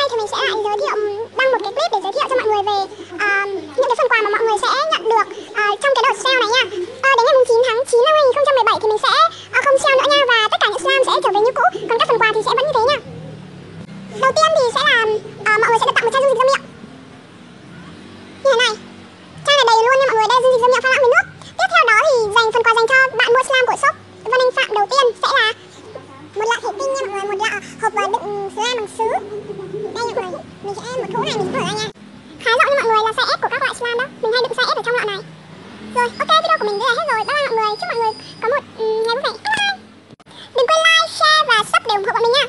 thì mình sẽ lại đăng một cái clip để giới thiệu cho mọi người về những cái phần quà mà mọi người sẽ nhận được trong cái đợt sale này nha. Đến ngày 9 tháng 9 năm 2017 thì mình sẽ không sale nữa nha, và tất cả những slam sẽ trở về như cũ, còn các phần quà thì sẽ vẫn như thế nha. Đầu tiên thì sẽ là mọi người sẽ được tặng một chai dung dịch rửa miệng như thế này. Chai này đầy luôn nha mọi người, đây dung dịch rửa miệng pha loãng với nước. Tiếp theo đó thì phần quà dành cho bạn mua slam của shop Vân Anh Phạm đầu tiên sẽ là một lọ thủy tinh nha mọi người, một lọ hộp đựng slam bằng sứ. Đây mọi người, mình sẽ một hũ này mình sẽ mở ra nha. Khá rộng nha mọi người, là size S của các loại slam đó. Mình hay đựng size S ở trong lọ này. Rồi, ok, video của mình đến đây hết rồi. Bye bye mọi người, chúc mọi người có một ngày vui vẻ. Bye. Đừng quên like, share và sub để ủng hộ bọn mình nha.